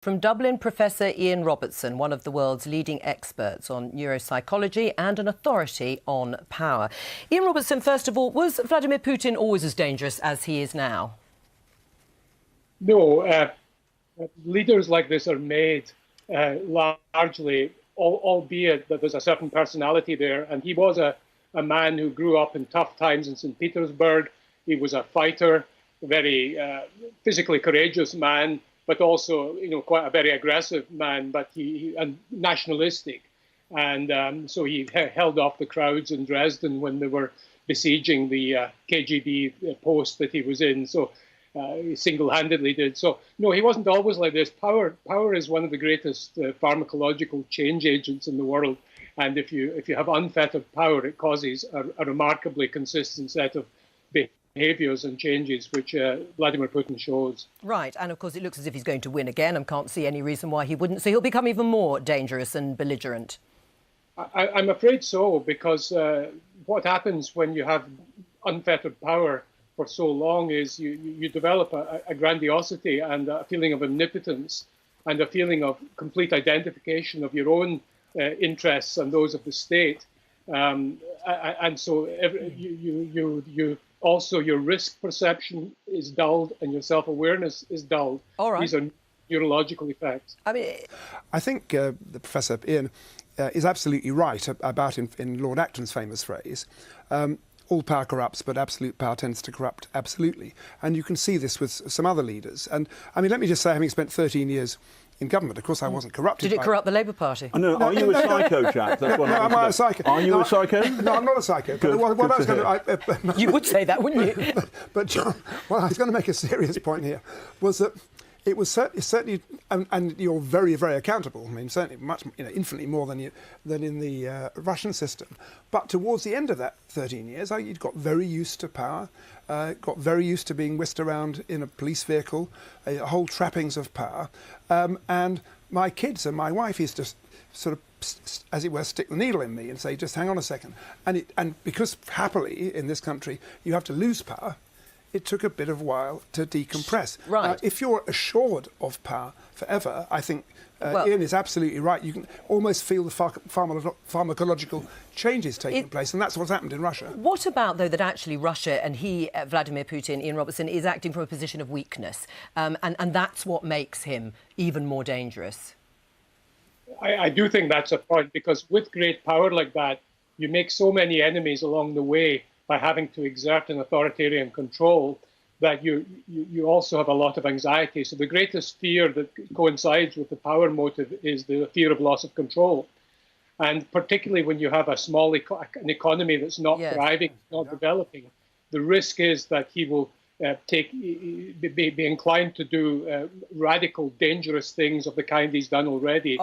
From Dublin, Professor Ian Robertson, one of the world's leading experts on neuropsychology and an authority on power. Ian Robertson, first of all, was Vladimir Putin always as dangerous as he is now? No, leaders like this are made largely, albeit that there's a certain personality there. And he was a man who grew up in tough times in St. Petersburg. He was a fighter, a very physically courageous man, but also, quite a very aggressive man, but and nationalistic. And so he held off the crowds in Dresden when they were besieging the KGB post that he was in. So he single-handedly did. So, no, he wasn't always like this. Power is one of the greatest pharmacological change agents in the world. And if you have unfettered power, it causes a remarkably consistent set of behaviours and changes, which Vladimir Putin shows. Right, and of course it looks as if he's going to win again and can't see any reason why he wouldn't. So he'll become even more dangerous and belligerent. I'm afraid so, because what happens when you have unfettered power for so long is you develop a grandiosity and a feeling of omnipotence and a feeling of complete identification of your own interests and those of the state. And so also, your risk perception is dulled and your self-awareness is dulled. All right. These are neurological effects. I think the Professor Ian is absolutely right about, in Lord Acton's famous phrase, all power corrupts, but absolute power tends to corrupt absolutely. And you can see this with some other leaders. And I mean, let me just say, having spent 13 years in government, of course, I wasn't corrupted. Did it corrupt the Labour Party? No, are you a psycho, Jack? That's what am I a psycho? Are you a psycho? No, I'm not a psycho. Good, what I was going to... You would say that, wouldn't you? But John, what I was going to make a serious point here was that it was certainly, and you're very, very accountable. I mean, certainly much, infinitely more than in the Russian system. But towards the end of that 13 years, you'd got very used to power, got very used to being whisked around in a police vehicle, a whole trappings of power. And my kids and my wife used to sort of, as it were, stick the needle in me and say, just hang on a second. And because happily in this country you have to lose power, it took a bit of a while to decompress. Right. If you're assured of power forever, I think Ian is absolutely right. You can almost feel the pharmacological changes taking place, and that's what's happened in Russia. What about, though, that actually Russia and he, Vladimir Putin, Ian Robertson, is acting from a position of weakness, and that's what makes him even more dangerous? I do think that's a point, because with great power like that, you make so many enemies along the way by having to exert an authoritarian control, that you also have a lot of anxiety. So the greatest fear that coincides with the power motive is the fear of loss of control. And particularly when you have an economy that's not thriving, not developing, the risk is that he will be inclined to do radical, dangerous things of the kind he's done already.